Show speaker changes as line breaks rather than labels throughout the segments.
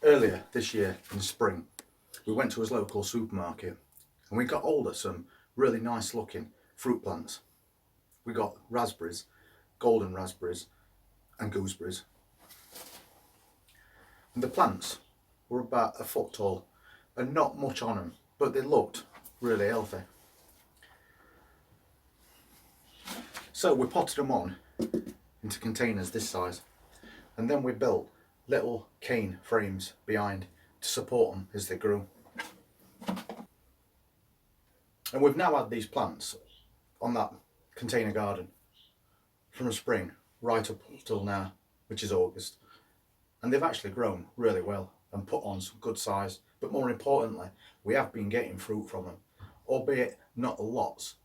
Earlier this year in spring, we went to his local supermarket and we got hold of some really nice looking fruit plants. We got raspberries, golden raspberries and gooseberries. And the plants were about a foot tall and not much on them, but they looked really healthy. So we potted them on into containers this size, and then we built little cane frames behind to support them as they grew. And we've now had these plants on that container garden from spring right up till now, which is August, and they've actually grown really well and put on some good size. But more importantly, we have been getting fruit from them, albeit not lots,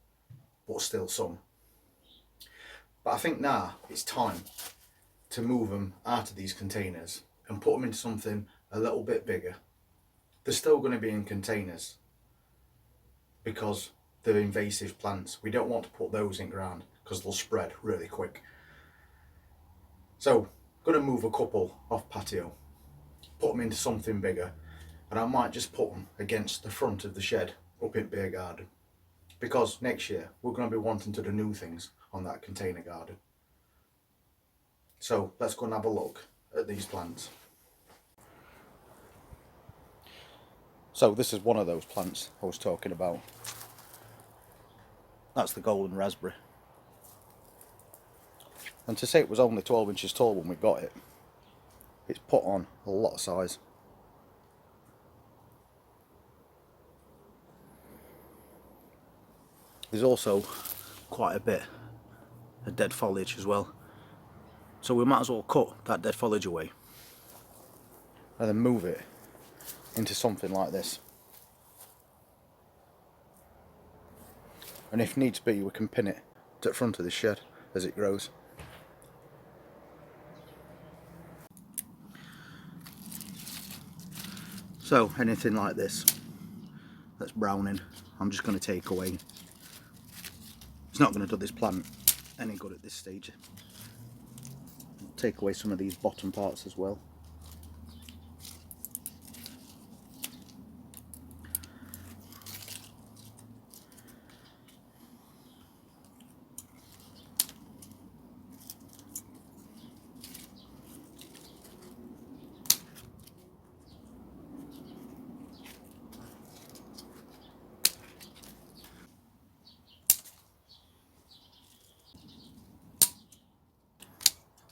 but still some. But I think now it's time to move them out of these containers and put them into something a little bit bigger. They're still going to be in containers because they're invasive plants. We don't want to put those in ground because they'll spread really quick. So I'm going to move a couple off patio, put them into something bigger, and I might just put them against the front of the shed up in beer garden, because next year we're going to be wanting to do new things on that container garden. So let's go and have a look at these plants. So this is one of those plants I was talking about. That's the golden raspberry. And to say it was only 12 inches tall when we got it, it's put on a lot of size. There's also quite a bit of dead foliage as well. So we might as well cut that dead foliage away and then move it into something like this. And if needs be, we can pin it to the front of the shed as it grows. So anything like this that's browning, I'm just going to take away. It's not going to do this plant any good at this stage. Take away some of these bottom parts as well.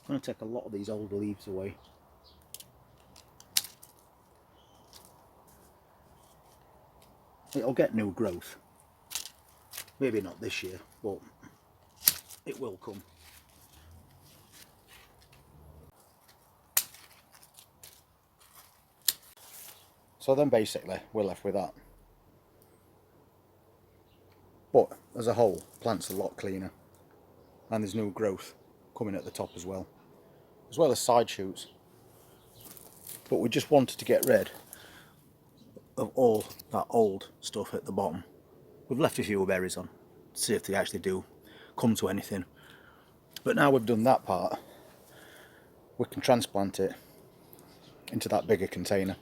I'm going to take a lot of these old leaves away. It'll get new growth. Maybe not this year, but it will come. So then basically we're left with that. But as a whole, plant's a lot cleaner. And there's new growth coming at the top as well as side shoots. But we just wanted to get rid of all that old stuff at the bottom. We've left a few berries on to see if they actually do come to anything. But now we've done that part, we can transplant it into that bigger container.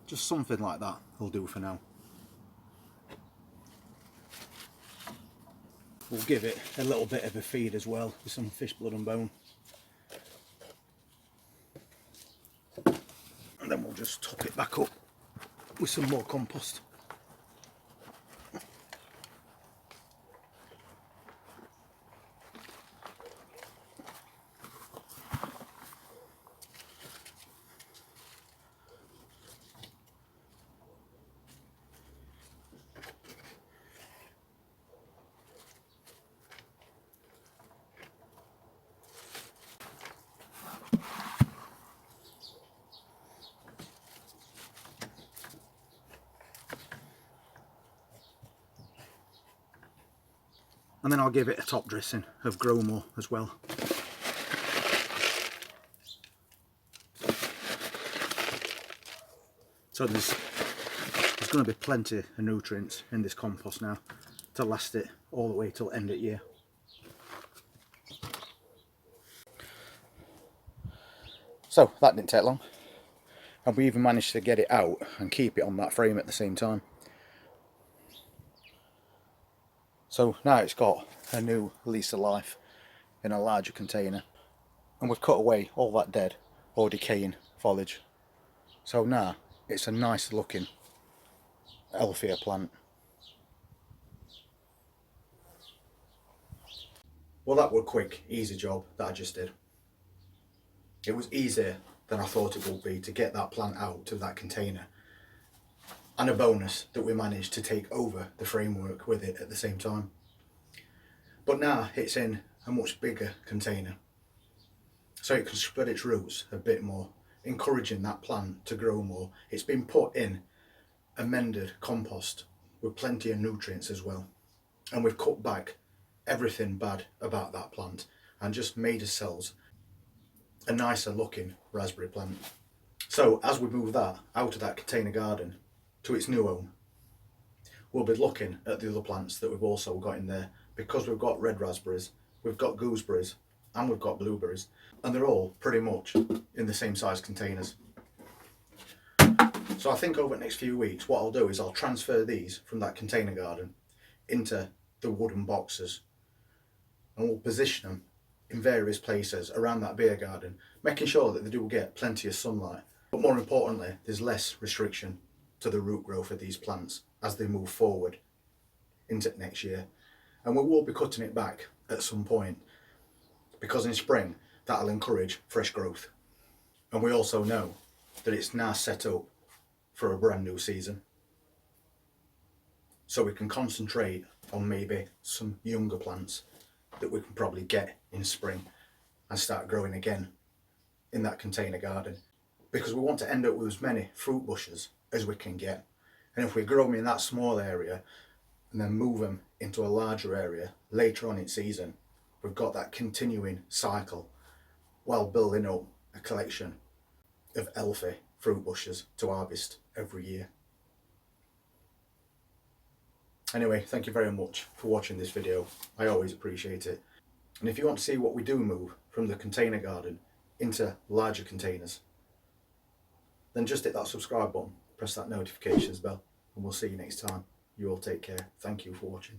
Just something like that will do for now. We'll give it a little bit of a feed as well with some fish blood and bone. And then we'll just top it back up with some more compost. And then I'll give it a top dressing of Grow More as well. So there's going to be plenty of nutrients in this compost now to last it all the way till end of year. So that didn't take long, and we even managed to get it out and keep it on that frame at the same time. So now it's got a new lease of life in a larger container, and we've cut away all that dead or decaying foliage. So now it's a nice looking, healthier plant. Well, that was a quick, easy job that I just did. It was easier than I thought it would be to get that plant out of that container, and a bonus that we managed to take over the framework with it at the same time. But now it's in a much bigger container, so it can spread its roots a bit more, encouraging that plant to grow more. It's been put in amended compost with plenty of nutrients as well, and we've cut back everything bad about that plant and just made ourselves a nicer looking raspberry plant. So as we move that out of that container garden to its new home, we'll be looking at the other plants that we've also got in there, because we've got red raspberries, we've got gooseberries, and we've got blueberries, and they're all pretty much in the same size containers. So I think over the next few weeks what I'll do is I'll transfer these from that container garden into the wooden boxes, and we'll position them in various places around that beer garden, making sure that they do get plenty of sunlight. But more importantly, there's less restriction to the root growth of these plants as they move forward into next year. And we will be cutting it back at some point, because in spring that'll encourage fresh growth. And we also know that it's now set up for a brand new season, so we can concentrate on maybe some younger plants that we can probably get in spring and start growing again in that container garden, because we want to end up with as many fruit bushes as we can get. And if we grow them in that small area and then move them into a larger area later on in season, we've got that continuing cycle while building up a collection of healthy fruit bushes to harvest every year. Anyway, thank you very much for watching this video. I always appreciate it. And if you want to see what we do move from the container garden into larger containers, then just hit that subscribe button, press that notifications bell, and we'll see you next time. You all take care. Thank you for watching.